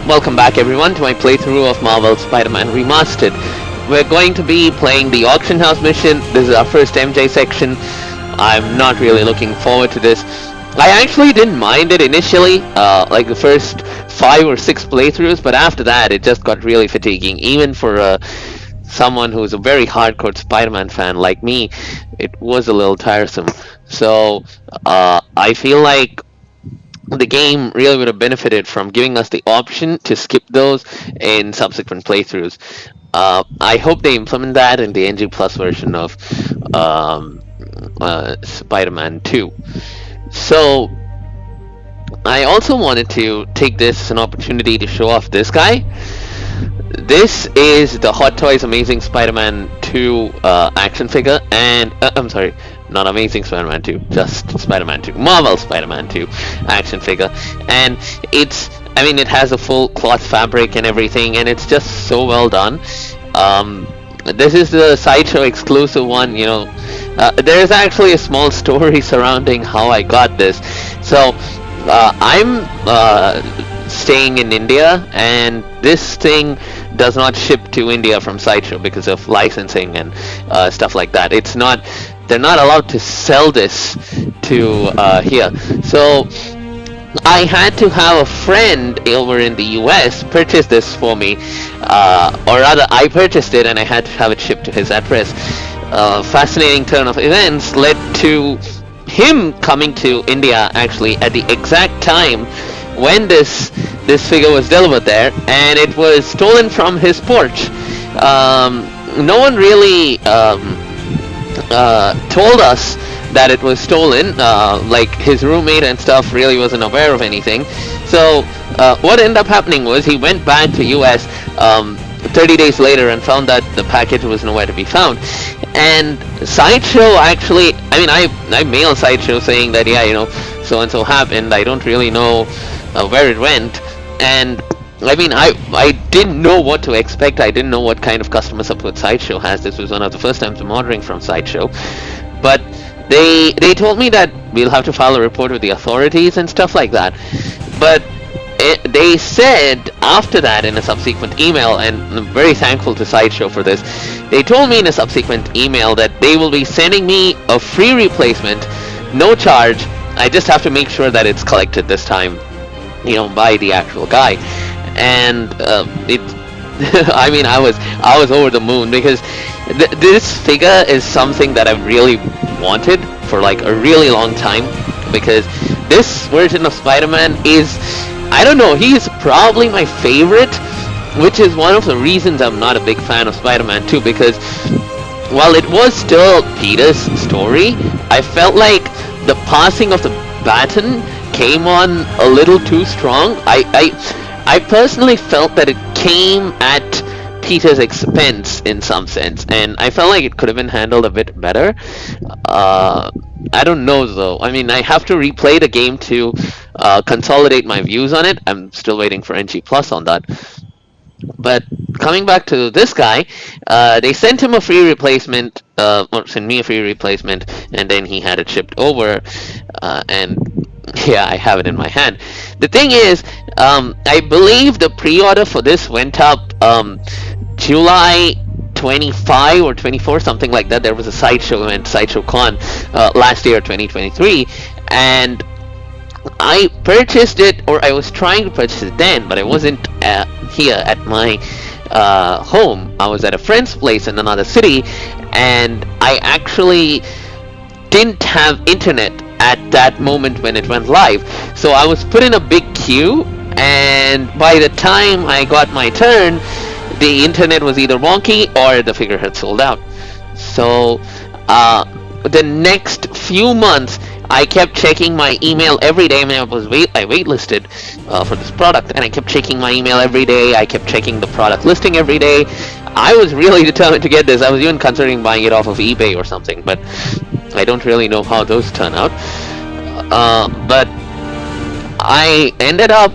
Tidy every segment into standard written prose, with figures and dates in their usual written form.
Welcome back everyone to my playthrough of Marvel Spider-Man Remastered. We're going to be playing the auction house mission. This is our first MJ section. I'm not really looking forward to this. I actually didn't mind it initially, like the first 5 or 6 playthroughs, but after that it just got really fatiguing. Even for someone who's a very hardcore Spider-Man fan like me, it was a little tiresome. So I feel like the game really would have benefited from giving us the option to skip those in subsequent playthroughs. I hope they implement that in the NG Plus version of Spider-Man 2. So, I also wanted to take this as an opportunity to show off this guy. This is the Hot Toys Amazing Spider-Man 2 action figure, and I'm sorry, not Amazing Spider-Man 2, just Spider-Man 2, Marvel Spider-Man 2 action figure. And it has a full cloth fabric and everything, and it's just so well done. This is the Sideshow exclusive one, you know. There's actually a small story surrounding how I got this. So, I'm staying in India, and this thing does not ship to India from Sideshow because of licensing and stuff like that. They're not allowed to sell this to here. So I had to have a friend over in the US purchase this for me, or rather I purchased it and I had to have it shipped to his address. Fascinating turn of events led to him coming to India actually at the exact time when this figure was delivered there, and it was stolen from his porch. No one really told us that it was stolen. Like his roommate and stuff really wasn't aware of anything. So what ended up happening was he went back to US 30 days later and found that the package was nowhere to be found. And Sideshow actually, I mailed Sideshow saying that, yeah, you know, so and so happened. I don't really know where it went, and I didn't know what to expect. I didn't know what kind of customer support Sideshow has. This was one of the first times I'm ordering from Sideshow, but they told me that we'll have to file a report with the authorities and stuff like that. But they said after that in a subsequent email, and I'm very thankful to Sideshow for this, they told me in a subsequent email that they will be sending me a free replacement, no charge. I just have to make sure that it's collected this time, you know, by the actual guy. And I was over the moon because this figure is something that I've really wanted for like a really long time, because this version of Spider-Man is, I don't know, he is probably my favorite, which is one of the reasons I'm not a big fan of Spider-Man 2, because while it was still Peter's story, I felt like the passing of the baton came on a little too strong. I personally felt that it came at Peter's expense in some sense, and I felt like it could have been handled a bit better. I don't know though. I have to replay the game to consolidate my views on it. I'm still waiting for NG Plus on that. But coming back to this guy, they sent him a free replacement, or sent me a free replacement, and then he had it shipped over, and yeah, I have it in my hand. The thing is, I believe the pre-order for this went up July 25 or 24, something like that. There was a Sideshow event, Sideshow Con, last year, 2023, and I purchased it, or I was trying to purchase it then, but I wasn't here at my home. I was at a friend's place in another city, and I actually didn't have internet at that moment when it went live. So I was put in a big queue, and by the time I got my turn, the internet was either wonky or the figure had sold out. So the next few months I kept checking my email every day. I waitlisted for this product, and I kept checking my email every day. I kept checking the product listing every day. I was really determined to get this. I was even considering buying it off of eBay or something, but I don't really know how those turn out. But I ended up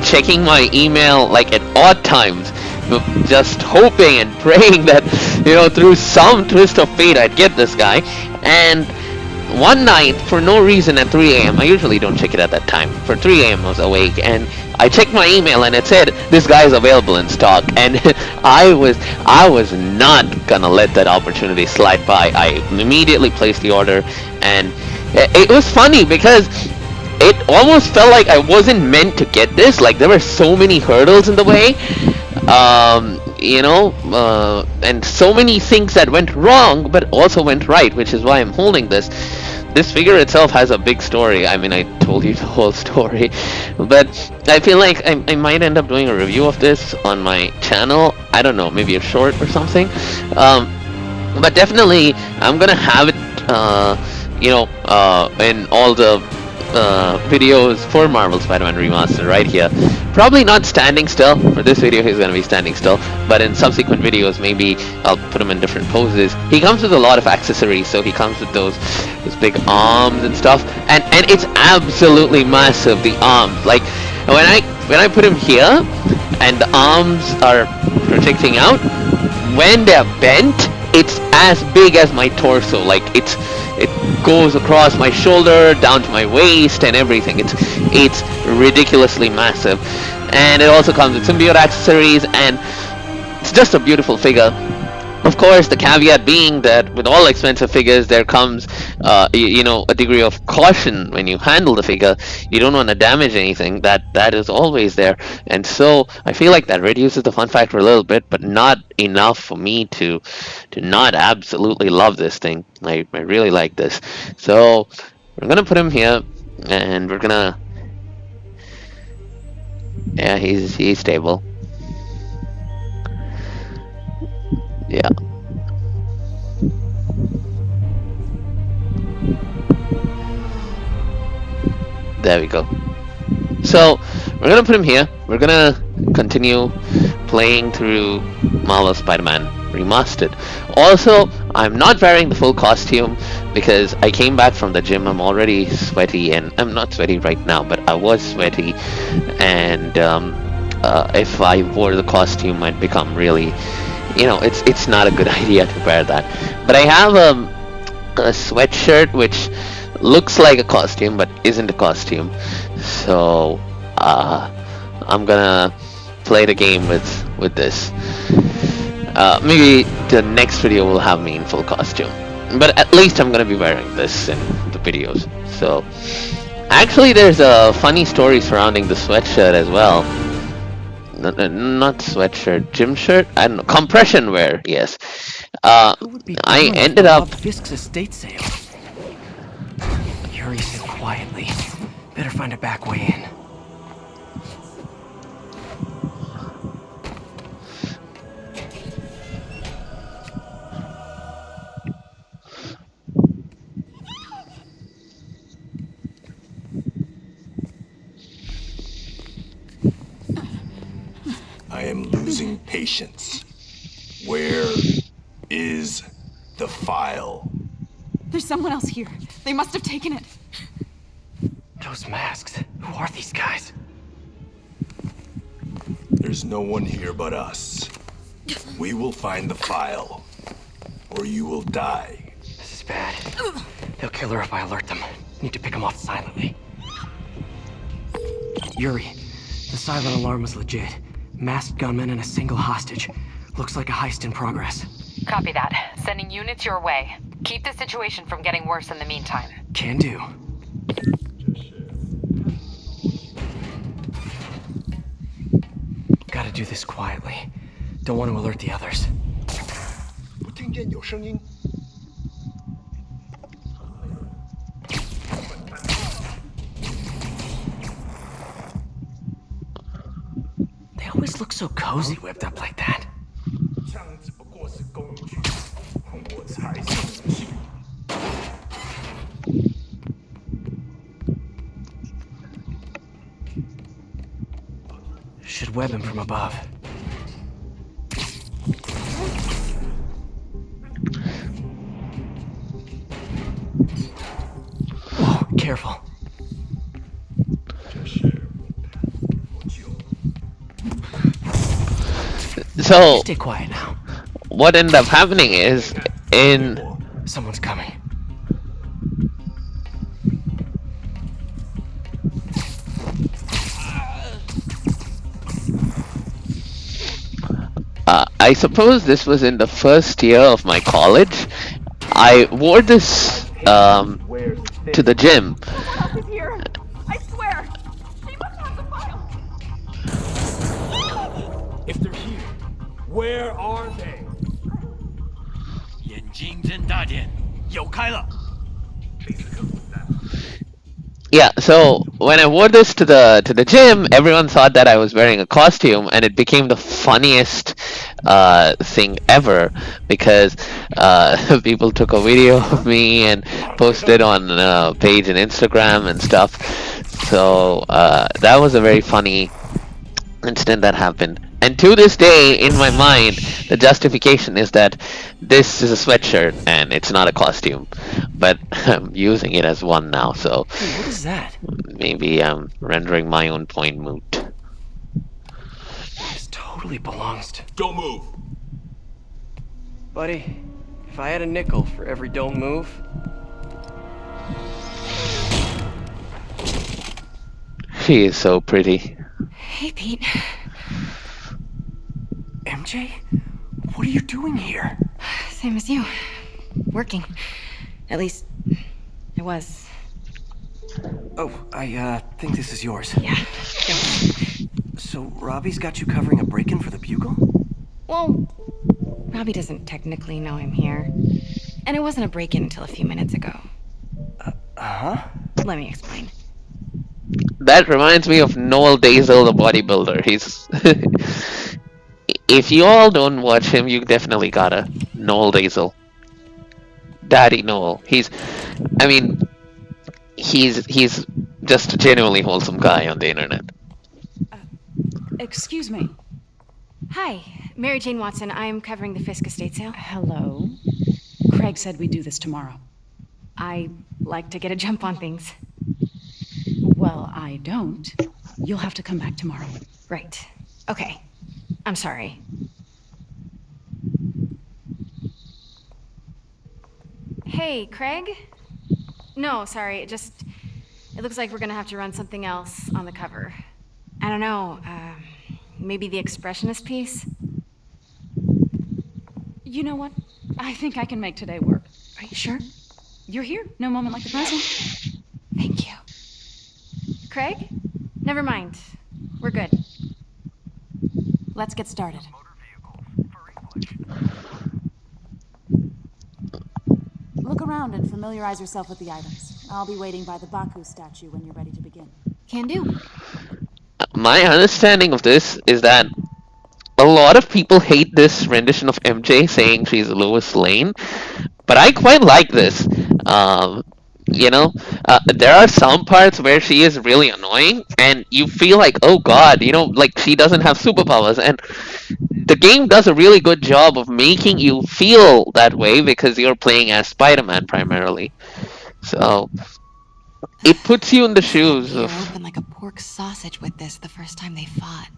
checking my email like at odd times, just hoping and praying that, you know, through some twist of fate I'd get this guy. And one night, for no reason, at 3 a.m. I usually don't check it at that time. For 3 a.m. I was awake, and I checked my email, and it said this guy is available in stock. And I was not gonna let that opportunity slide by. I immediately placed the order, and it was funny because it almost felt like I wasn't meant to get this. Like, there were so many hurdles in the way, and so many things that went wrong, but also went right, which is why I'm holding this. This figure itself has a big story. I mean, I told you the whole story, but I feel like I might end up doing a review of this on my channel. I don't know, maybe a short or something. But definitely, I'm gonna have it, in all the videos for Marvel Spider-Man Remastered right here. Probably not standing still. For this video he's gonna be standing still, but in subsequent videos maybe I'll put him in different poses. He comes with a lot of accessories, so he comes with those big arms and stuff, and it's absolutely massive, the arms. Like, when I put him here and the arms are projecting out, when they're bent, it's as big as my torso. Like, it goes across my shoulder down to my waist and everything. It's ridiculously massive, and it also comes with symbiote accessories, and it's just a beautiful figure. Of course, the caveat being that with all expensive figures there comes a degree of caution when you handle the figure. You don't want to damage anything. That is always there, and so I feel like that reduces the fun factor a little bit, but not enough for me to not absolutely love this thing. I really like this. So we're gonna put him here, and we're gonna, yeah, he's stable. Yeah. There we go. So we're gonna put him here. We're gonna continue playing through Marvel Spider-Man Remastered. Also, I'm not wearing the full costume because I came back from the gym. I'm already sweaty, and I'm not sweaty right now, but I was sweaty, and if I wore the costume I'd become really, it's not a good idea to wear that. But I have a sweatshirt which looks like a costume but isn't a costume, so I'm gonna play the game with this. Maybe the next video will have me in full costume, but at least I'm gonna be wearing this in the videos. So actually there's a funny story surrounding the sweatshirt as well. Not sweatshirt, gym shirt. I don't know, compression wear. Yes. I ended up. Fisk's estate sale. Yuri said quietly. Better find a back way in. I am losing patience. Where is the file? There's someone else here. They must have taken it. Those masks. Who are these guys? There's no one here but us. We will find the file, or you will die. This is bad. They'll kill her if I alert them. Need to pick them off silently. Yuri, the silent alarm was legit. Masked gunmen and a single hostage. Looks like a heist in progress. Copy that. Sending units your way. Keep the situation from getting worse in the meantime. Can do. Gotta do this quietly. Don't want to alert the others. 我听见有声音。 They always look so cozy whipped up like that. 枪只不过是工具，我才是武器。 Should web him from above. Whoa, careful. So Stay quiet now. what ended up happening is, in Someone's coming. I suppose this was in the first year of my college. I wore this to the gym. Someone else is here! I swear! They must have the file! If they're here, where are they? 眼睛睁大点，有开了。Yeah, so when I wore this to the gym, everyone thought that I was wearing a costume, and it became the funniest thing ever because people took a video of me and posted on a page and Instagram and stuff. So that was a very funny incident that happened. And to this day, in my mind, the justification is that this is a sweatshirt and it's not a costume. But I'm using it as one now, so Hey, what is that? maybe I'm rendering my own point moot. This totally belongs to... Don't move. Buddy, if I had a nickel for every don't move... She is so pretty. Hey, Pete. MJ? What are you doing here? Same as you. Working. At least, I was. Oh, I think this is yours. Yeah. So, Robbie's got you covering a break-in for the Bugle? Well, Robbie doesn't technically know I'm here. And it wasn't a break-in until a few minutes ago. Uh-huh? Let me explain. That reminds me of Noel Dazel, the bodybuilder. He's... If you all don't watch him, you definitely gotta. Noel Dazel. Daddy Noel. I mean, he's just a genuinely wholesome guy on the internet. Excuse me. Hi, Mary Jane Watson. I'm covering the Fisk estate sale. Hello. Craig said we'd do this tomorrow. I like to get a jump on things. Well, I don't. You'll have to come back tomorrow. Right. Okay. I'm sorry. Hey, Craig? No, sorry. It looks like we're gonna have to run something else on the cover. I don't know. Maybe the expressionist piece? You know what? I think I can make today work. Are you sure? You're here. No moment like the present. Thank you. Craig? Never mind. We're good. Let's get started. Look around and familiarize yourself with the items. I'll be waiting by the Baku statue when you're ready to begin. Can do. My understanding of this is that a lot of people hate this rendition of MJ saying she's Lois Lane, but I quite like this. There are some parts where she is really annoying, and you feel like, oh god, like she doesn't have superpowers, and the game does a really good job of making you feel that way because you're playing as Spider-Man primarily. So it puts you in the shoes They of... were open like a pork sausage with this the first time they fought.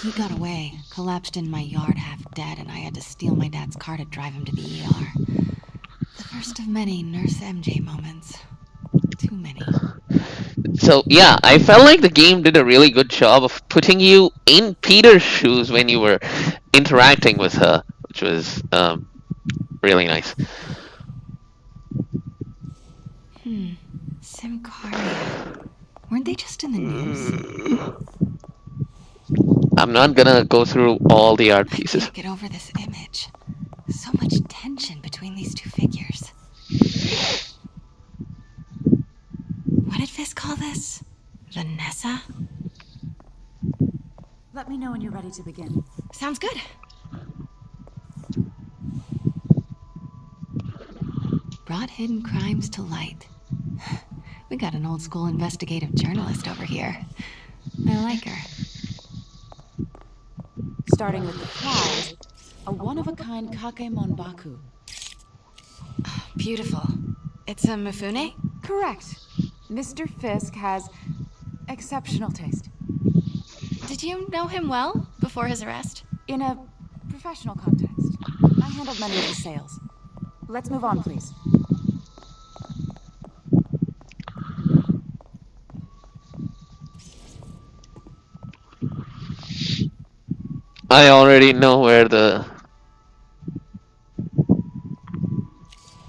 He got away, collapsed in my yard half dead, and I had to steal my dad's car to drive him to the ER. The first of many Nurse MJ moments. Too many. So yeah, I felt like the game did a really good job of putting you in Peter's shoes when you were interacting with her, which was really nice. Symkaria. Weren't they just in the news? I'm not gonna go through all the art I pieces. can't get over this image. So much tension between these two figures. What did Fisk call this? Vanessa? Let me know when you're ready to begin. Sounds good. Brought hidden crimes to light. We got an old school investigative journalist over here. I like her. Starting with the prize, a one-of-a-kind Kakemon Baku. Beautiful. It's a Mifune? Correct. Mr. Fisk has exceptional taste. Did you know him well before his arrest? In a professional context, I handled many of the sales. Let's move on, please. I already know where the...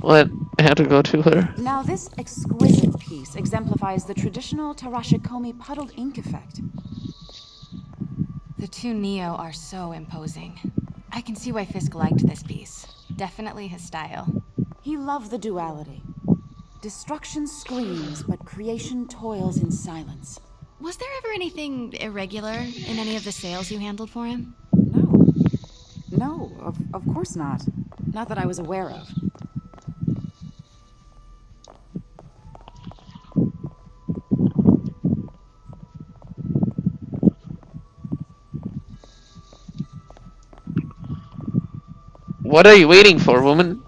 What? I have to go to her? Now, this exquisite piece exemplifies the traditional Tarashikomi puddled ink effect. The two Neo are so imposing. I can see why Fisk liked this piece. Definitely his style. He loved the duality. Destruction screams, but creation toils in silence. Was there ever anything irregular in any of the sales you handled for him? No. No, of course not. Not that I was aware of. What are you waiting for, woman?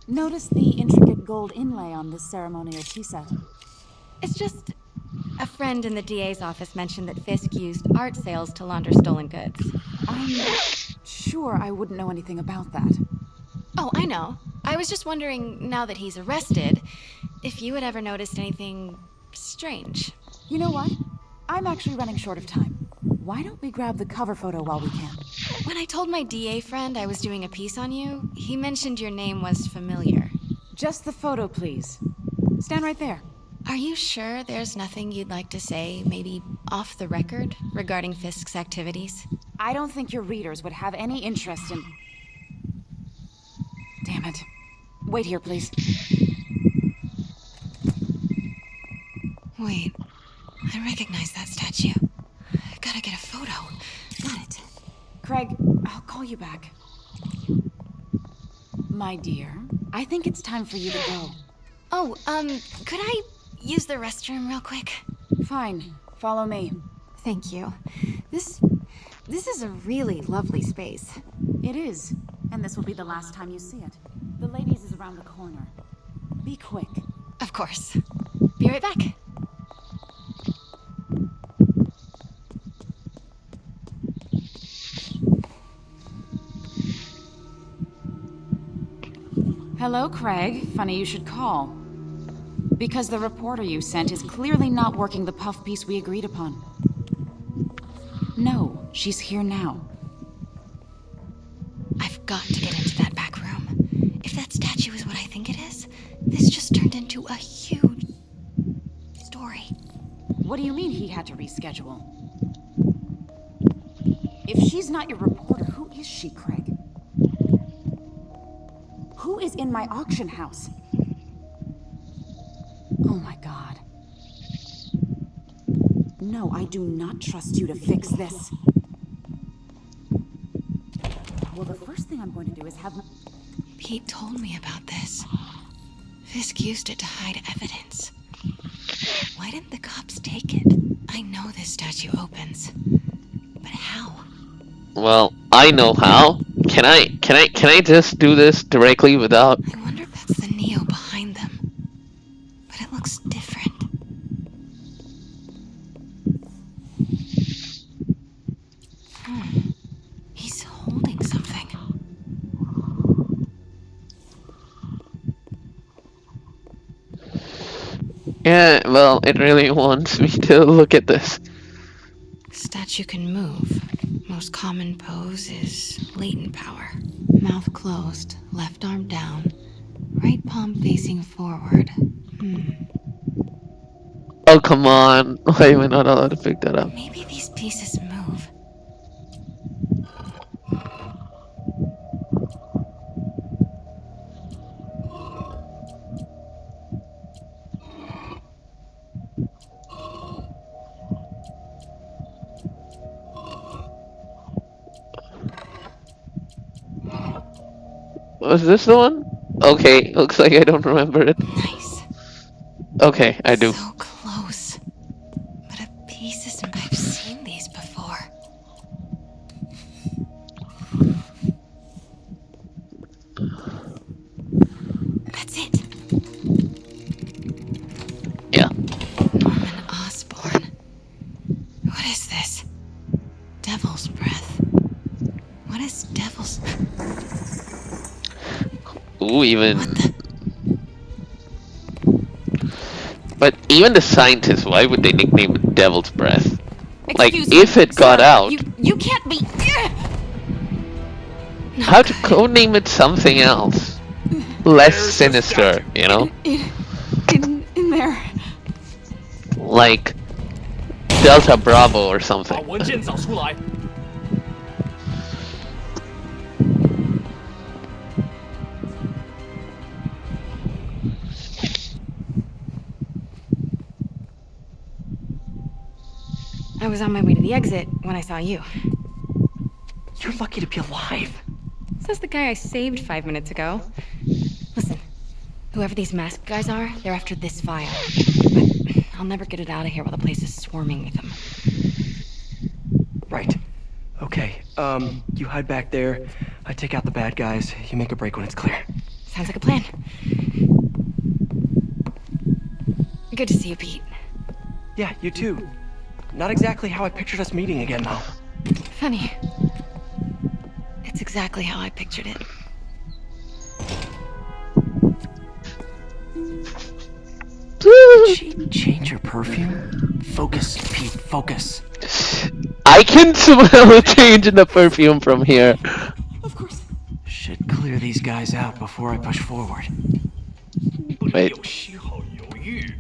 Notice the intricate gold inlay on this ceremonial tea set. It's just... a friend in the DA's office mentioned that Fisk used art sales to launder stolen goods. I'm sure I wouldn't know anything about that. Oh, I know. I was just wondering, now that he's arrested, if you had ever noticed anything strange. You know what? I'm actually running short of time. Why don't we grab the cover photo while we can? When I told my DA friend I was doing a piece on you, he mentioned your name was familiar. Just the photo, please. Stand right there. Are you sure there's nothing you'd like to say, maybe off the record, regarding Fisk's activities? I don't think your readers would have any interest in... Damn it. Wait here, please. Wait, I recognize that statue. Gotta get a photo. Got it. Craig, I'll call you back. My dear, I think it's time for you to go. Oh, could I use the restroom real quick? Fine. Follow me. Thank you. This is a really lovely space. It is. And this will be the last time you see it. The ladies is around the corner. Be quick. Of course. Be right back. Hello, Craig. Funny you should call. Because the reporter you sent is clearly not working the puff piece we agreed upon. No, she's here now. I've got to get into that back room. If that statue is what I think it is, this just turned into a huge story. What do you mean he had to reschedule? If she's not your reporter, who is she, Craig? Who is in my auction house? Oh my god. No, I do not trust you to fix this. Well, the first thing I'm going to do is have... Pete told me about this. Fisk used it to hide evidence. Why didn't the cops take it? I know this statue opens. But how? Well, I know how. Can I just do this directly without... I wonder if that's the Neo behind them. But it looks different. He's holding something. Yeah, well, it really wants me to look at this. Statue can move. Most common pose is latent power. Mouth closed, left arm down, right palm facing forward. Oh, come on. Why am I not allowed to pick that up? Maybe these pieces move. Was this the one? Okay, looks like I don't remember it. Nice. Okay, I do. So close. But a piece is... I've seen these before. That's it. Yeah. Norman Osborn. What is this? Devil's breath. What is devil's... Ooh, even... What the... But even the scientists, why would they nickname it Devil's Breath? Like, Excuse if me, it got sir, out, You can't be... how to codename it something else? Less sinister, you know? In there. Like Delta Bravo or 把 something. 文件找出来。 I was on my way to the exit when I saw you. You're lucky to be alive. Says the guy I saved 5 minutes ago. Listen, whoever these masked guys are, they're after this file. But I'll never get it out of here while the place is swarming with them. Right. Okay, you hide back there. I take out the bad guys. You make a break when it's clear. Sounds like a plan. Good to see you, Pete. Yeah, you too. Not exactly how I pictured us meeting again, though. Funny. It's exactly how I pictured it. Did she change her perfume? Focus, Pete, focus. I can smell a change in the perfume from here. Of course. Should clear these guys out before I push forward. Wait. 有时候犹豫。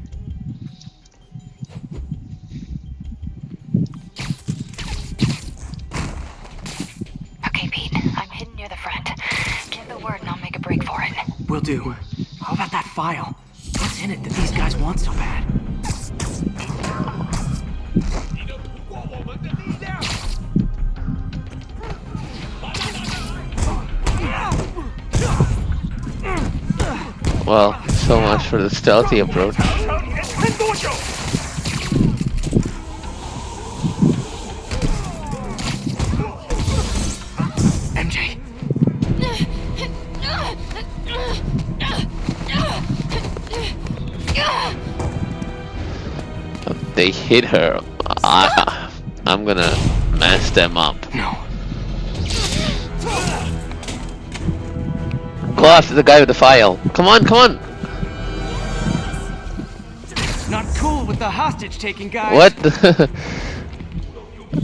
Okay, Pete. I'm hidden near the front. Give the word and I'll make a break for it. Will do. How about that file? What's in it that these guys want so bad? 你的不过我们的力量。 Well, so much for the stealthy approach. 瞧你能撑多久？ MJ. They hit her. I'm gonna mess them up. No. Go after the guy with the file. Come on, come on. Not cool with the hostage taking, guys. What? The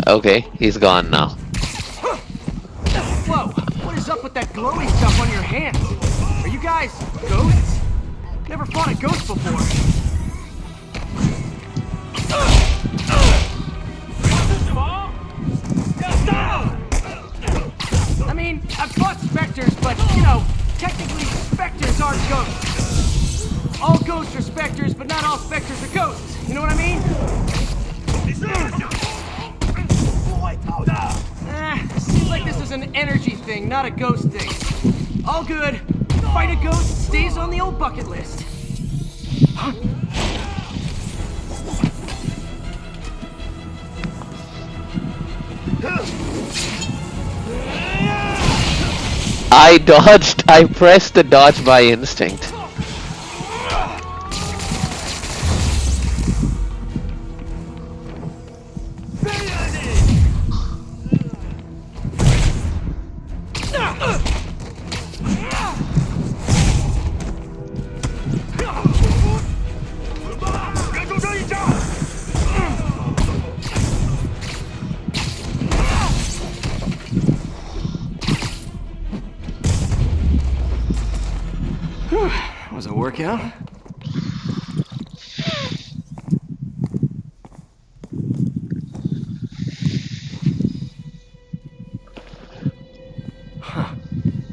okay, he's gone now. Whoa! What is up with that glowy stuff on your hands? Are you guys ghosts? Never fought a ghost before. I mean, I've fought specters, but, you know, technically specters aren't ghosts. All ghosts are specters, but not all specters are ghosts. You know what I mean? Seems like this is an energy thing, not a ghost thing. All good. Fight a ghost stays on the old bucket list. Huh? I dodged. I pressed the dodge by instinct. Was a workout? Huh.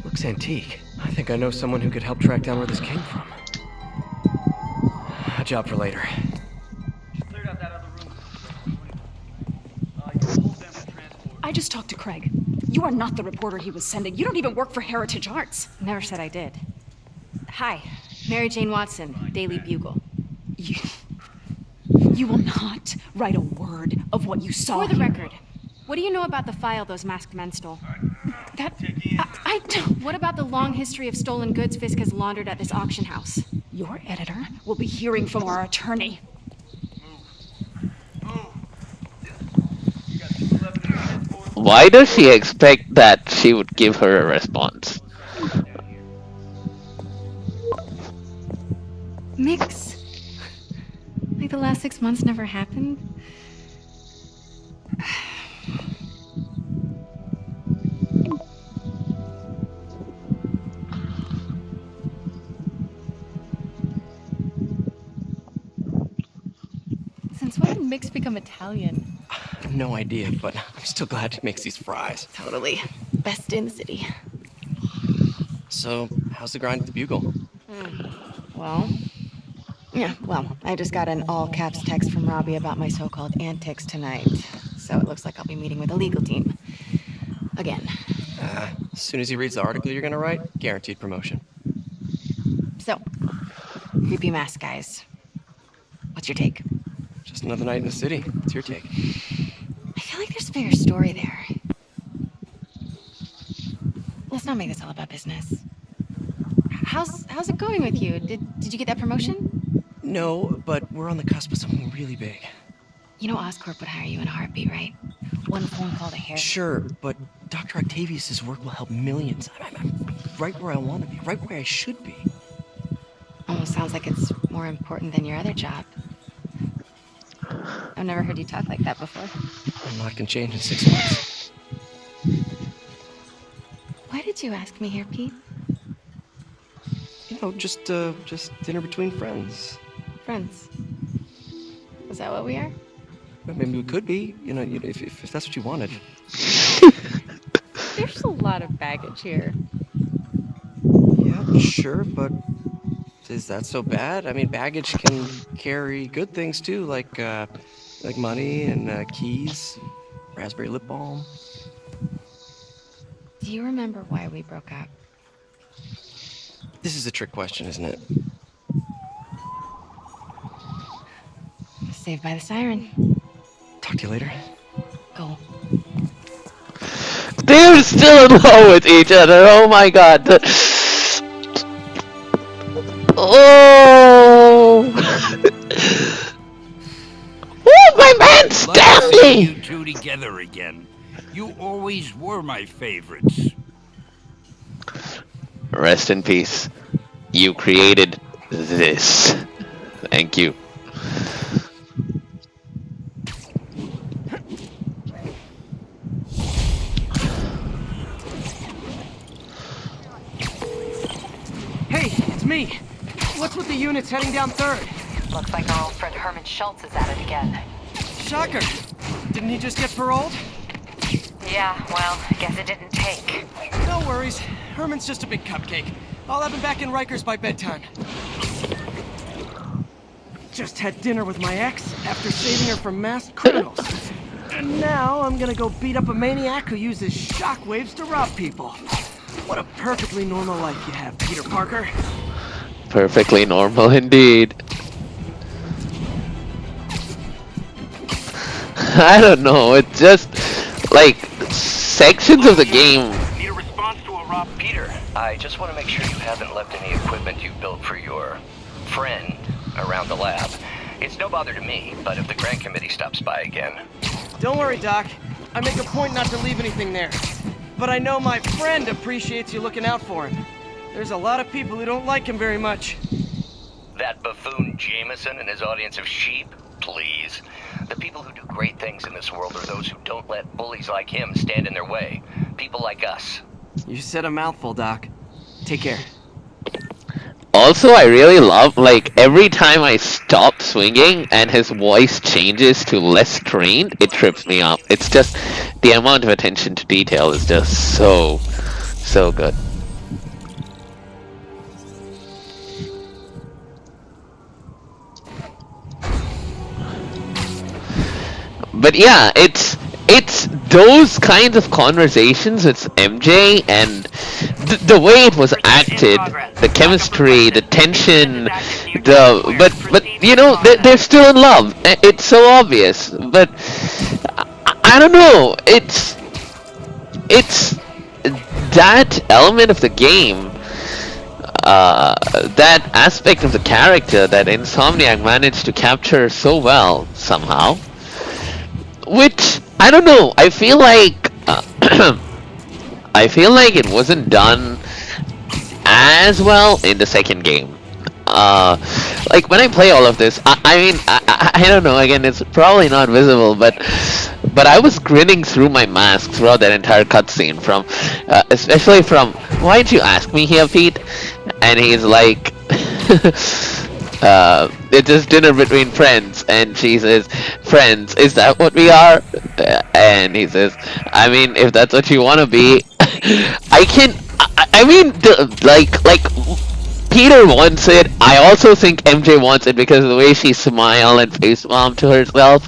Looks antique. I think I know someone who could help track down where this came from. A job for later. I just talked to Craig. You are not the reporter he was sending. You don't even work for Heritage Arts. Never said I did. Hi, Mary Jane Watson, Daily Bugle. You will not write a word of what you saw. For the here. record, what do you know about the file those masked men stole? That I don't. What about the long history of stolen goods Fisk has laundered at this auction house? Your editor will be hearing from our attorney. Why does she expect that she would give her a response? Mix? Like the last 6 months never happened? Since when did Mix become Italian? No idea, but I'm still glad he makes these fries. Totally. Best in the city. So, how's the grind at the Bugle? Well, I just got an all-caps text from Robbie about my so-called antics tonight. So it looks like I'll be meeting with the legal team. Again. As soon as he reads the article you're gonna write, guaranteed promotion. So, creepy mask guys. What's your take? Just another night in the city. What's your take? I feel like there's a bigger story there. Let's not make this all about business. How's it going with you? Did you get that promotion? No, but we're on the cusp of something really big. You know Oscorp would hire you in a heartbeat, right? One phone call to hair. Sure, but Dr. Octavius' work will help millions. I'm right where I want to be, right where I should be. Almost sounds like it's more important than your other job. I've never heard you talk like that before. A lot can change in 6 months. Why did you ask me here, Pete? You know, just dinner between friends. Friends. Is that what we are? Maybe we could be, you know, if that's what you wanted. There's a lot of baggage here. Yeah, sure, but is that so bad? I mean, baggage can carry good things too, like money and keys, raspberry lip balm. Do you remember why we broke up? This is a trick question, isn't it? Saved by the siren. Talk to you later. Go. They're still in love with each other. Oh my god. Oh. Oh, my man Stanley! You two together again. You always were my favorites. Rest in peace. You created this. Thank you. Hey, it's me. What's with the units heading down 3rd? Looks like our old friend Herman Schultz is at it again. Shocker. Didn't he just get paroled? Yeah, well, I guess it didn't take. No worries. Herman's just a big cupcake. I'll have him back in Rikers by bedtime. Just had dinner with my ex after saving her from masked criminals. And now I'm gonna go beat up a maniac who uses shockwaves to rob people. What a perfectly normal life you have, Peter Parker. Perfectly normal indeed. I don't know, it's just like sections of the game. Need a response to a Rob Peter, I just want to make sure you haven't left any equipment you built for your friend around the lab. It's no bother to me, but if the grant committee stops by again. Don't worry, Doc. I make a point not to leave anything there. But I know my friend appreciates you looking out for him. There's a lot of people who don't like him very much. That buffoon Jameson and his audience of sheep? Please. The people who do great things in this world are those who don't let bullies like him stand in their way. People like us. You said a mouthful, Doc. Take care. Also, I really love, like, every time I stop swinging and his voice changes to less trained, it trips me up. It's just, the amount of attention to detail is just so good. But yeah, it's those kinds of conversations with MJ and the way it was acted, the chemistry, the tension, but you know they're still in love. It's so obvious, but I don't know. It's that element of the game, that aspect of the character that Insomniac managed to capture so well somehow. Which I don't know. I feel like it wasn't done as well in the second game. Like when I play all of this, I mean, I don't know. Again, it's probably not visible, but I was grinning through my mask throughout that entire cutscene. From, especially from, why'd you ask me here, Pete? And he's like, it's just dinner between friends, and she says, friends, is that what we are? And he says, I mean, if that's what you want to be, I mean, like Peter wants it. I also think MJ wants it because of the way she smiled and face palm to herself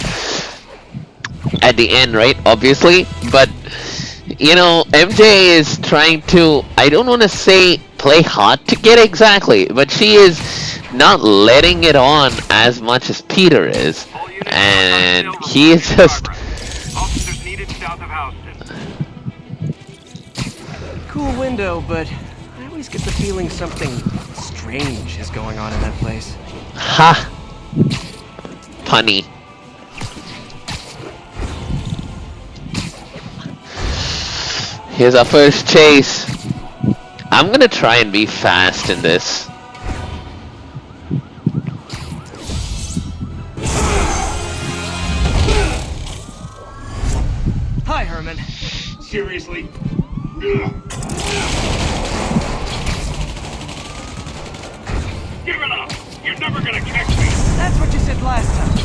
at the end, right? Obviously, but you know, MJ is trying to, I don't want to say play hard to get exactly, but she is not letting it on as much as Peter is, and he is just. Officers needed south of Houston. Cool window, but I always get the feeling something strange is going on in that place. Ha! Punny. Here's our first chase. I'm gonna try and be fast in this. Hi, Herman. Seriously? Give it up! You're never gonna catch me! That's what you said last time.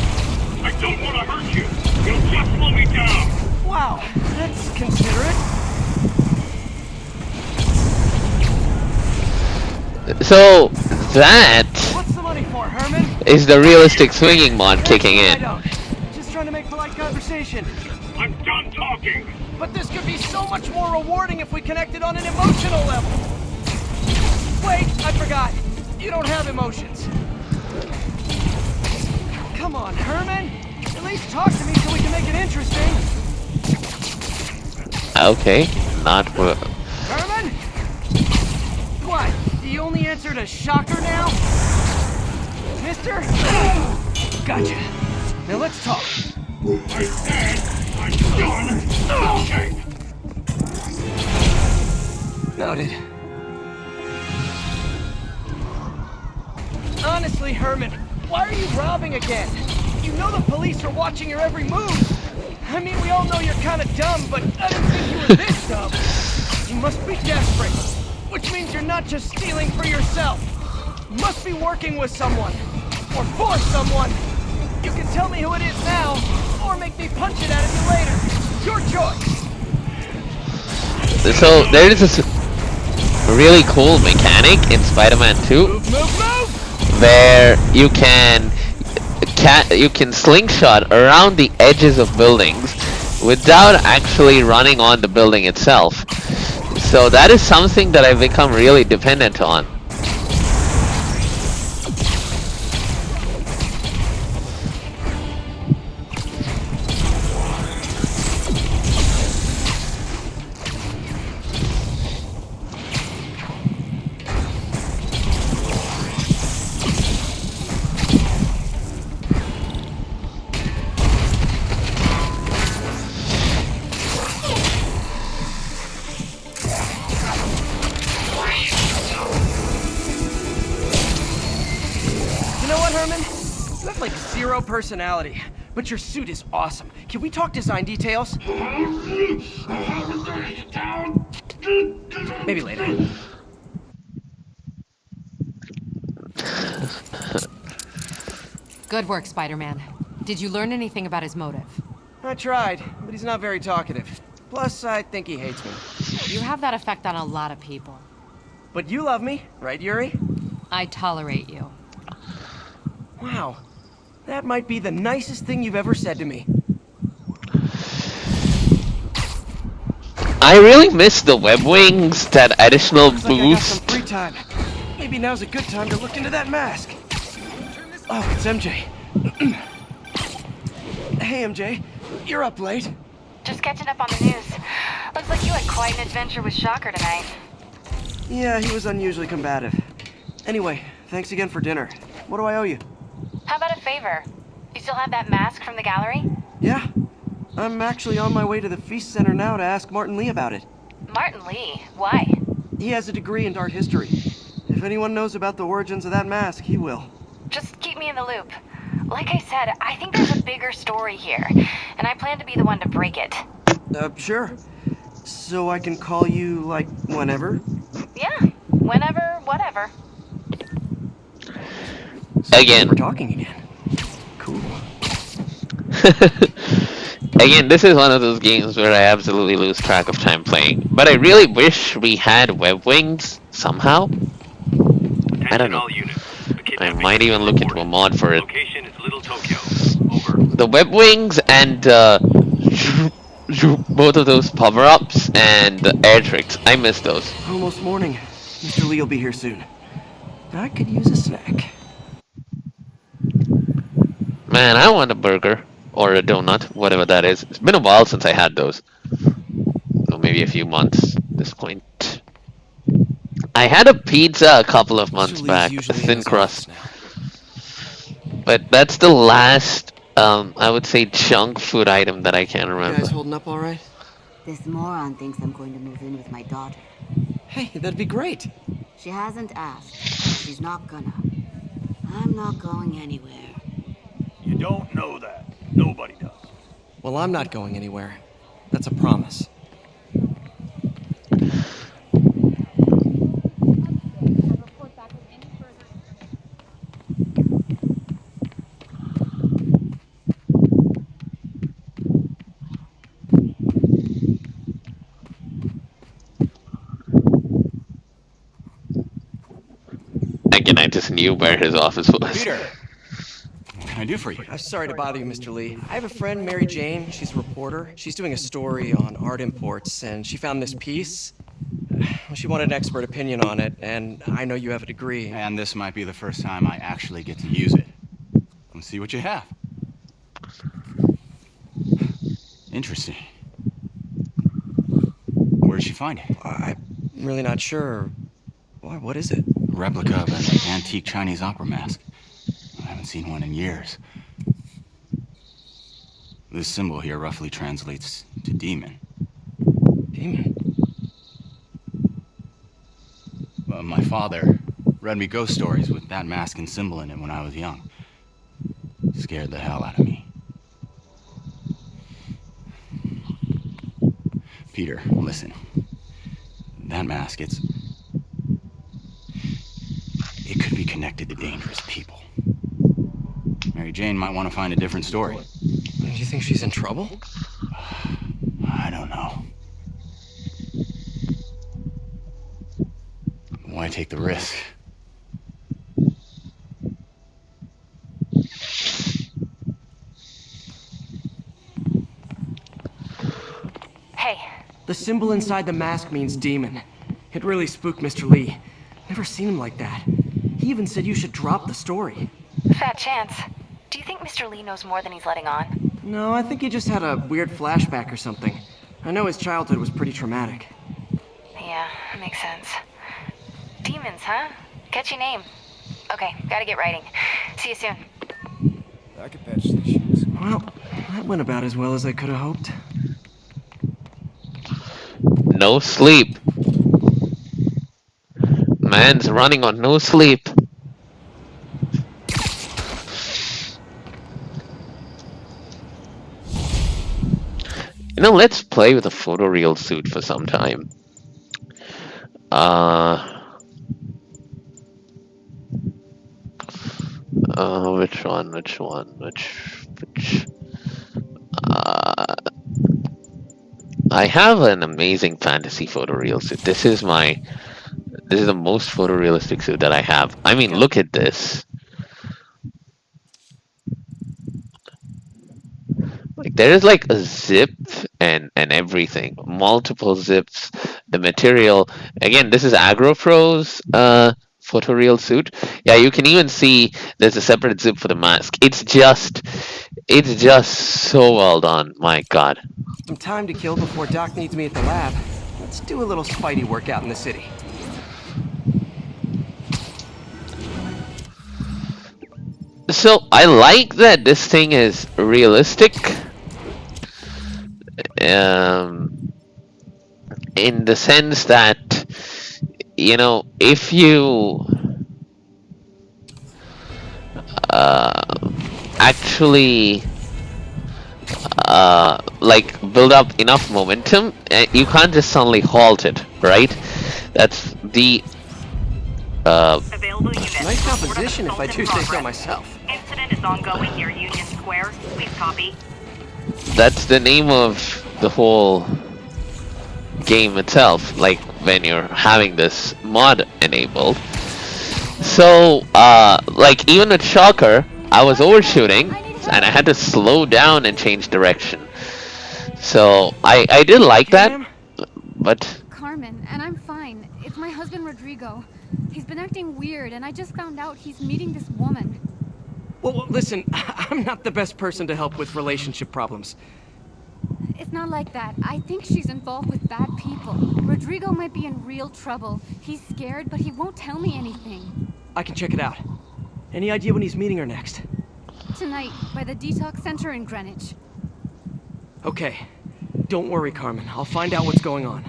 I don't want to hurt you! You'll just slow me down! Wow, that's considerate. So that What's the money for, Herman? is the realistic swinging mod kicking I in. don't. Just trying to make polite conversation. I'm done talking! But this could be so much more rewarding if we connected on an emotional level. Wait, I forgot. You don't have emotions. Come on, Herman. At least talk to me so we can make it interesting. Okay, not Herman? What? You only answered a shocker now? Mister? Gotcha. Now let's talk. I said I'm done talking! Noted. Honestly, Herman, why are you robbing again? You know the police are watching your every move. I mean, we all know you're kind of dumb, but I didn't think you were this dumb. You must be desperate, which means you're not just stealing for yourself. You must be working with someone, or for someone. You can tell me who it is now, or make me punch it out of you later. Your choice. So there is this really cool mechanic in Spider-Man 2 Move, move, move! where you can slingshot around the edges of buildings without actually running on the building itself. So that is something that I've become really dependent on. You know what, Herman? You have like zero personality, but your suit is awesome. Can we talk design details? Maybe later. Good work, Spider-Man. Did you learn anything about his motive? I tried, but he's not very talkative. Plus, I think he hates me. You have that effect on a lot of people. But you love me, right, Yuri? I tolerate you. Wow. That might be the nicest thing you've ever said to me. I really miss the web wings, that additional Looks like I got some boost. free time. Maybe now's a good time to look into that mask. Oh, it's MJ. Hey, MJ. You're up late. Just catching up on the news. Looks like you had quite an adventure with Shocker tonight. Yeah, he was unusually combative. Anyway, thanks again for dinner. What do I owe you? How about a favor? You still have that mask from the gallery? Yeah. I'm actually on my way to the Feast Center now to ask Martin Lee about it. Martin Lee? Why? He has a degree in art history. If anyone knows about the origins of that mask, he will. Just keep me in the loop. Like I said, I think there's a bigger story here, and I plan to be the one to break it. Sure. So I can call you, like, whenever? Yeah, whenever, whatever. So Again. we're talking again. Cool. Again, this is one of those games where I absolutely lose track of time playing. But I really wish we had web wings somehow. I don't know. I might even look into a mod for it. Location is Little Tokyo. Over. The web wings and both of those power-ups and the air tricks. I miss those. Almost morning. Mr. Lee will be here soon. I could use a snack. Man, I want a burger. Or a donut, whatever that is. It's been a while since I had those. Or maybe a few months at this point. I had a pizza a couple of months back. A thin crust. But that's the last, I would say, junk food item that I can remember. You guys holding up all right? This moron thinks I'm going to move in with my daughter. Hey, that'd be great. She hasn't asked. She's not gonna. I'm not going anywhere. You don't know that. Nobody does. Well, I'm not going anywhere. That's a promise. Again, I just knew where his office was. Peter! What can I do for you? I'm sorry to bother you, Mr. Lee. I have a friend, Mary Jane. She's a reporter. She's doing a story on art imports, and she found this piece. Well, she wanted an expert opinion on it, and I know you have a degree. And this might be the first time I actually get to use it. Let's see what you have. Interesting. Where'd she find it? I'm really not sure. Why, what is it? A replica of an antique Chinese opera mask. I haven't seen one in years. This symbol here roughly translates to demon. Demon? Well, my father read me ghost stories with that mask and symbol in it when I was young. Scared the hell out of me. Peter, listen. That mask, it could be connected to dangerous people. Mary Jane might want to find a different story. Do you think she's in trouble? I don't know. Why take the risk? Hey. The symbol inside the mask means demon. It really spooked Mr. Lee. Never seen him like that. He even said you should drop the story. Fat chance. Do you think Mr. Lee knows more than he's letting on? No, I think he just had a weird flashback or something. I know his childhood was pretty traumatic. Yeah, makes sense. Demons, huh? Catchy name. Okay, gotta get writing. See you soon. I could patch these shoes. Well, that went about as well as I could have hoped. No sleep. Man's running on no sleep. You know, let's play with a photoreal suit for some time. Which one? I have an amazing fantasy photoreal suit. This is the most photorealistic suit that I have. I mean, look at this. Like, there is like a zip and everything. Multiple zips. The material. Again, this is AgroPro's photoreal suit. Yeah, you can even see there's a separate zip for the mask. It's just so well done. My God. Some time to kill before Doc needs me at the lab. Let's do a little Spidey workout in the city. So I like that this thing is realistic. In the sense that you know, if you uh, actually like build up enough momentum, you can't just suddenly halt it, right? That's the Available units. Nice composition, if I do say so myself. Incident is ongoing near Union Square. Please copy. that's the name of the whole game itself, like when you're having this mod enabled. So like even with Shocker, I was overshooting and I had to slow down and change direction. So I did like that, but Carmen, and I'm fine. It's my husband Rodrigo. He's been acting weird, and I just found out he's meeting this woman. Well, listen, I'm not the best person to help with relationship problems. It's not like that. I think she's involved with bad people. Rodrigo might be in real trouble. He's scared, but he won't tell me anything. I can check it out. Any idea when he's meeting her next? Tonight, by the detox center in Greenwich. Okay. Don't worry, Carmen. I'll find out what's going on.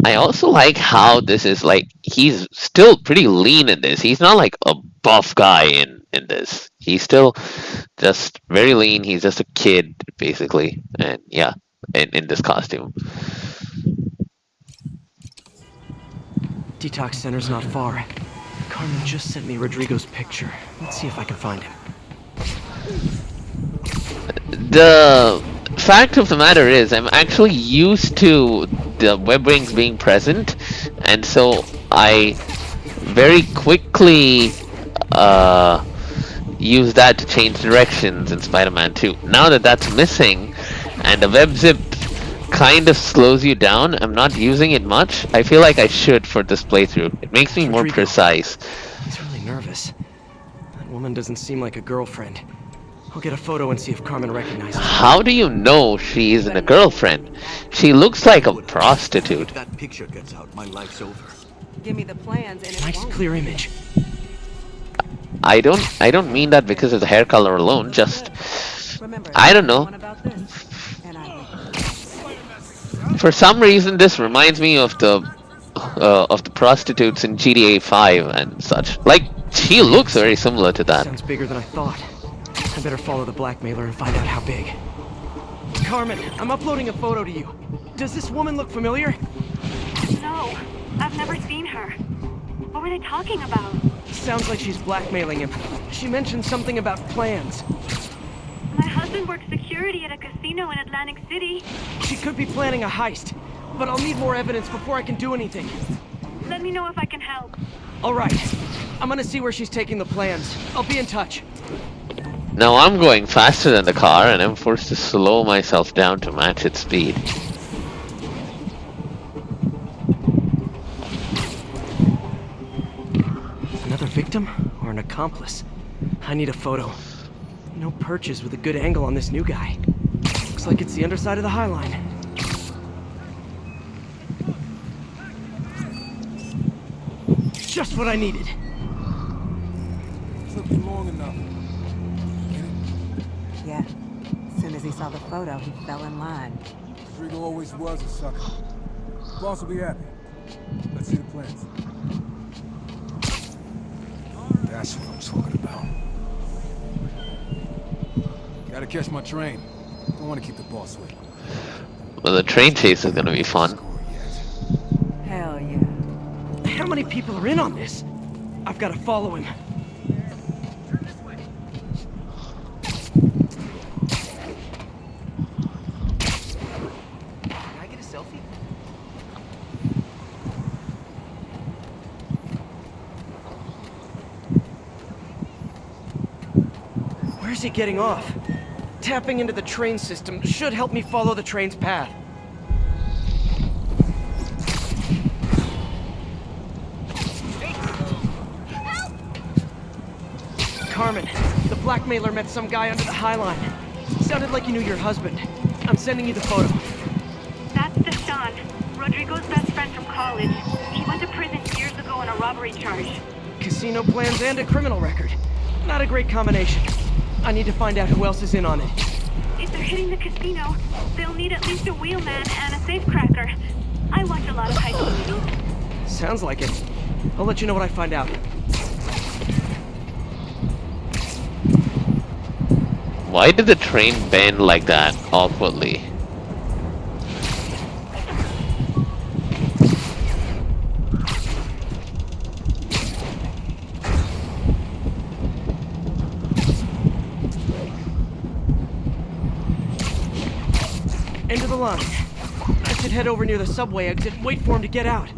I also like how this is like he's still pretty lean in this. He's not like a buff guy in this. He's still just very lean. He's just a kid basically, and yeah, in this costume. Detox center's not far. Carmen just sent me Rodrigo's picture. Let's see if I can find him. The fact of the matter is, I'm actually used to the web wings being present, and so I very quickly use that to change directions in Spider-Man 2. Now that that's missing, and the web zip kind of slows you down, I'm not using it much. I feel like I should for this playthrough. It makes me more precise. He's really nervous. That woman doesn't seem like a girlfriend. I'll get a photo and see if Carmen recognizes her. How do you know she isn't a girlfriend? She looks like a prostitute. If that picture gets out, my life's over. Give me the plans and it Nice won't. clear image. I don't mean that because of the hair color alone, just I don't know. For some reason this reminds me of the prostitutes in GTA 5 and such. Like she looks very similar to that. Sounds bigger than I thought. I better follow the blackmailer and find out how big. Carmen, I'm uploading a photo to you. Does this woman look familiar? No, I've never seen her. What were they talking about? Sounds like she's blackmailing him. She mentioned something about plans. My husband works security at a casino in Atlantic City. She could be planning a heist, but I'll need more evidence before I can do anything. Let me know if I can help. All right. I'm gonna see where she's taking the plans. I'll be in touch. Now I'm going faster than the car and I'm forced to slow myself down to match its speed. Another victim or an accomplice? I need a photo. No perches with a good angle on this new guy. Looks like it's the underside of the High Line. Just what I needed. Took you long enough. Yeah. As soon as he saw the photo, he fell in line. Rodrigo always was a sucker. Boss will be happy. Let's see the plans. That's what I'm talking about. Gotta catch my train. Don't want to keep the boss waiting. Well, the train chase is gonna be fun. Hell yeah. How many people are in on this? I've got to follow him. Can I get a selfie? Where's he getting off? Tapping into the train system should help me follow the train's path. Carmen, the blackmailer met some guy under the High Line. Sounded like you knew your husband. I'm sending you the photo. That's Deshaun, Rodrigo's best friend from college. He went to prison years ago on a robbery charge. Casino plans and a criminal record. Not a great combination. I need to find out who else is in on it. If they're hitting the casino, they'll need at least a wheelman and a safecracker. I watch a lot of high school movies. Sounds like it. I'll let you know what I find out. Why did the train bend like that awkwardly? End of the line. I should head over near the subway exit and wait for him to get out.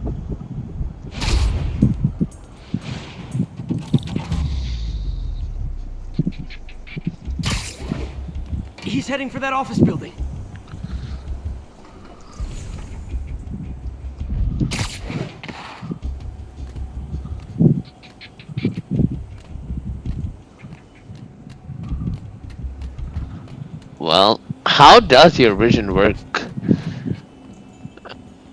He's heading for that office building. Well, how does your vision work,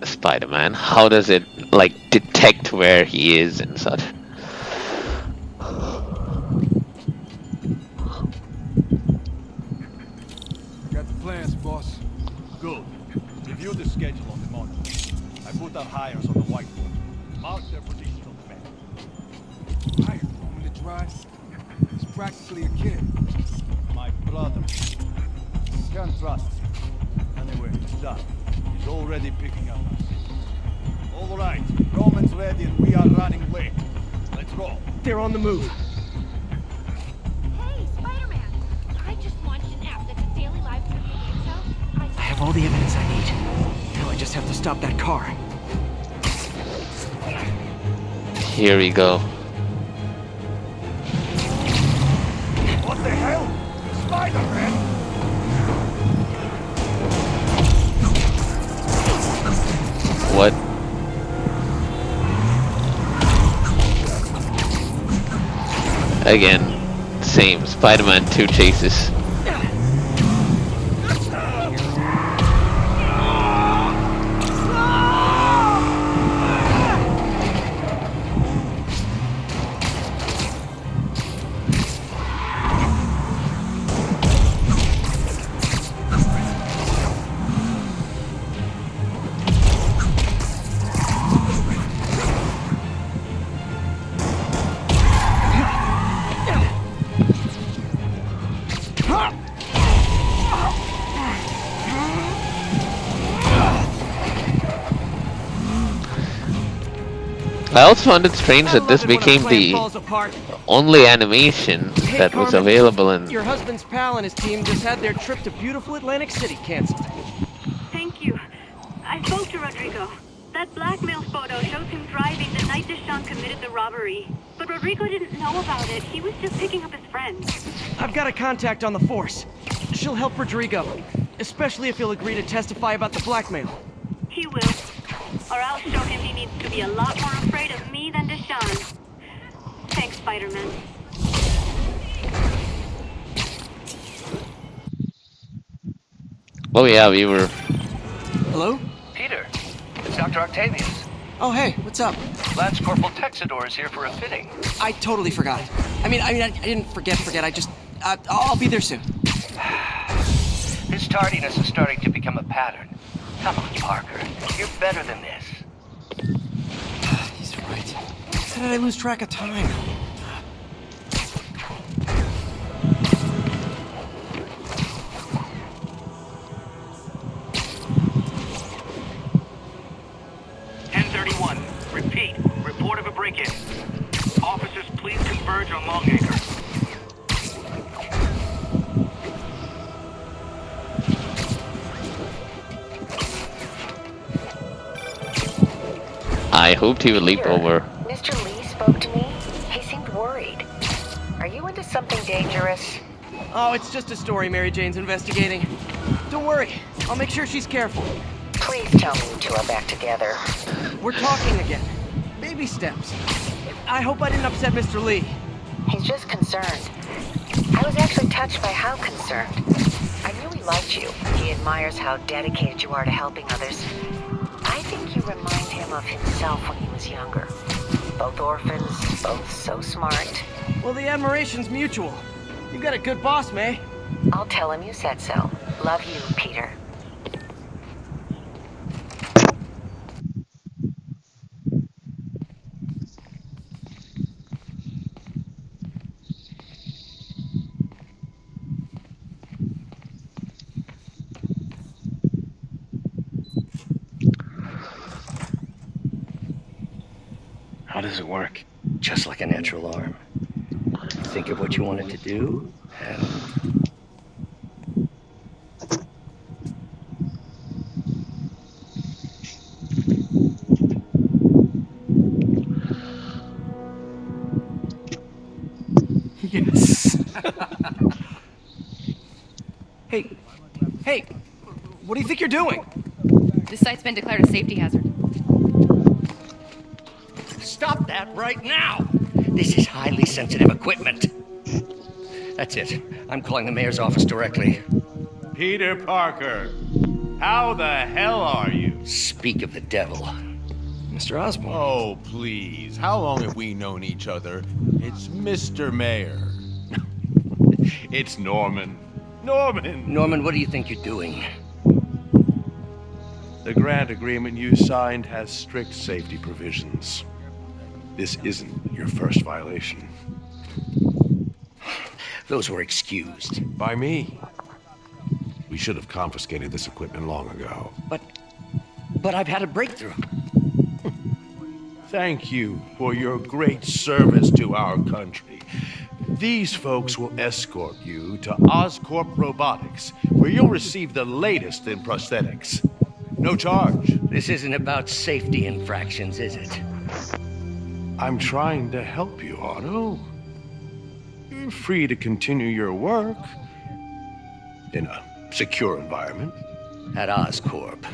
Spider-Man? How does it, like, detect where he is and such? Got the plans, boss. Good. Review the schedule on the monitor. I put our hires on the whiteboard. Mark their positions on the map. Hired, want me to drive? He's practically a kid. My brother. Can't trust him. Anyway, it's done. He's already picking up us. All right, Roman's ready and we are running late. Let's roll. They're on the move. Hey, Spider-Man! I just launched an app that's a daily live trivia game show. I have all the evidence I need. Now I just have to stop that car. Here we go. What the hell? Spider-Man! What? Again, same. Spider-Man 2 chases. I also found it strange that this became the only animation that was available in... Your husband's pal and his team just had their trip to beautiful Atlantic City canceled. Thank you. I spoke to Rodrigo. That blackmail photo shows him driving the night Deshaun committed the robbery. But Rodrigo didn't know about it. He was just picking up his friend. I've got a contact on the force. She'll help Rodrigo, especially if he'll agree to testify about the blackmail. He will. Or I'll show him he needs to be a lot more afraid of me than Deshaun. Thanks, Spider-Man. Oh yeah, we were... Hello? Peter, it's Dr. Octavius. Oh hey, what's up? Lance Corporal Texador is here for a fitting. I totally forgot. I didn't forget. I just... I'll be there soon. His tardiness is starting to become a pattern. Come on, Parker. You're better than this. He's right. How did I lose track of time? Repeat. Report of a break-in. Officers, please converge on Longacre. I hoped he would leap over. Mr. Lee spoke to me. He seemed worried. Are you into something dangerous? Oh, it's just a story Mary Jane's investigating. Don't worry. I'll make sure she's careful. Please tell me you two are back together. We're talking again. Baby steps. I hope I didn't upset Mr. Lee. He's just concerned. I was actually touched by how concerned. I knew he liked you. He admires how dedicated you are to helping others. I think you remind him of himself when he was younger. Both orphans, both so smart. Well, the admiration's mutual. You got a good boss, May. I'll tell him you said so. Love you, Peter. does it work? Just like a natural arm. Think of what you want it to do, and... Yes. Hey, hey, what do you think you're doing? This site's been declared a safety hazard. Stop that right now! This is highly sensitive equipment. That's it. I'm calling the mayor's office directly. Peter Parker, how the hell are you? Speak of the devil. Mr. Osborn. Oh, please. How long have we known each other? It's Mr. Mayor. It's Norman. Norman! Norman, what do you think you're doing? The grant agreement you signed has strict safety provisions. This isn't your first violation. Those were excused. By me. We should have confiscated this equipment long ago. But I've had a breakthrough. Thank you for your great service to our country. These folks will escort you to Oscorp Robotics, where you'll receive the latest in prosthetics. No charge. This isn't about safety infractions, is it? I'm trying to help you, Otto. You're free to continue your work in a secure environment. At Oscorp.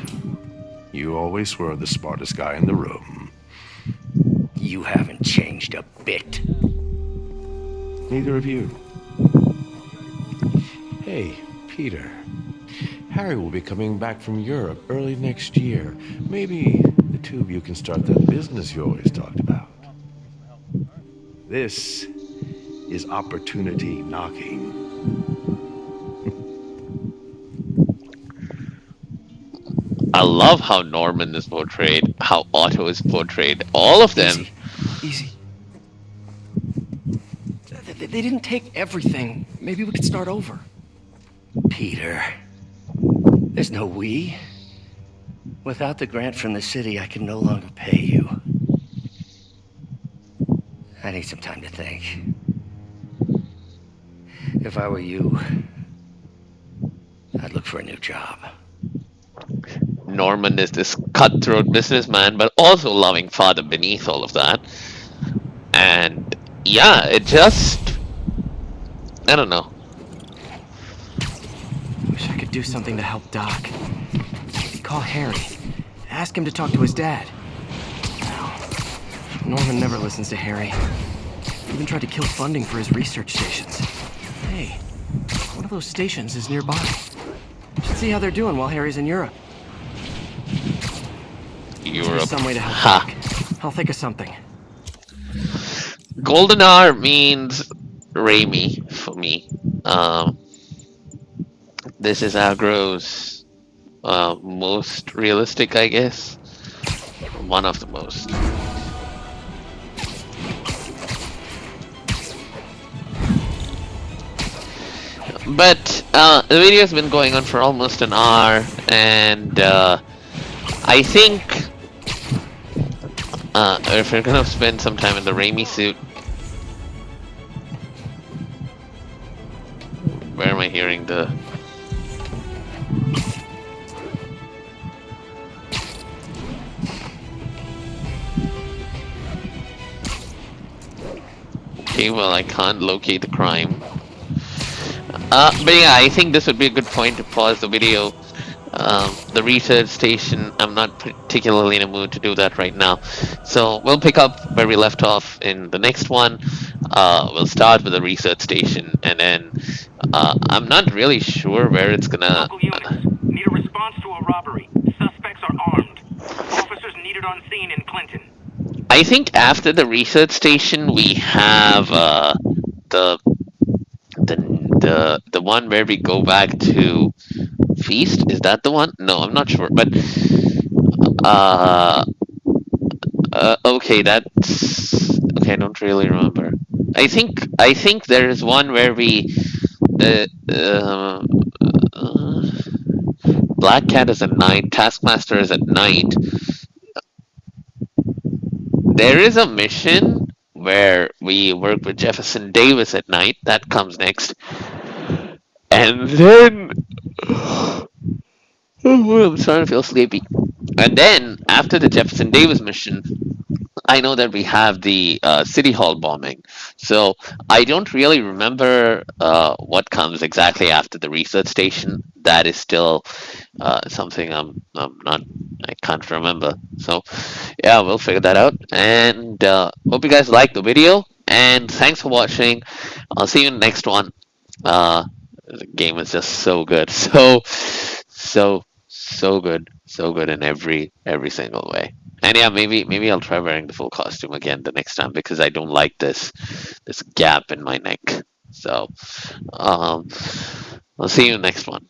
You always were the smartest guy in the room. You haven't changed a bit. Neither of you. Hey, Peter. Harry will be coming back from Europe early next year. Maybe the two of you can start that business you always talked about. This is opportunity knocking. I love how Norman is portrayed, how Otto is portrayed. All of them. Easy. They didn't take everything. Maybe we could start over. Peter. There's no we. Without the grant from the city, I can no longer pay you. I need some time to think. If I were you, I'd look for a new job. Norman is this cutthroat businessman, but also loving father beneath all of that. And yeah, it just... I don't know. Wish I could do something to help Doc. Maybe call Harry. Ask him to talk to his dad. No, Norman never listens to Harry. Even tried to kill funding for his research stations. Hey, one of those stations is nearby. Should see how they're doing while Harry's in Europe. Europe. There's some way to help Ha. Doc. I'll think of something. Golden hour means Raimi for me. This is Agro's most realistic, I guess. One of the most. But the video's been going on for almost an hour, and I think if we're gonna spend some time in the Raimi suit, where am I hearing the? Okay, well I can't locate the crime. But yeah, I think this would be a good point to pause the video. The research station, I'm not particularly in a mood to do that right now. So we'll pick up where we left off in the next one. We'll start with the research station, and then I'm not really sure where it's gonna... Local units, need a response to a robbery. Suspects are armed. Officers needed on scene in Clinton. I think after the research station we have the one where we go back to Feast. Is that the one? No, I'm not sure. But okay, that's okay. I don't really remember. I think there is one where we Black Cat is at night. Taskmaster is at night. there is a mission where we work with Jefferson Davis at night. That comes next. And then I'm starting to feel sleepy. And then after the Jefferson Davis mission, I know that we have the City Hall bombing. So I don't really remember what comes exactly after the research station. That is still something I'm not, I can't remember. So yeah, we'll figure that out. And hope you guys liked the video. And thanks for watching. I'll see you in the next one. The game is just so good. So good. So good in every single way. And yeah, maybe I'll try wearing the full costume again the next time because I don't like this gap in my neck. So I'll see you in the next one.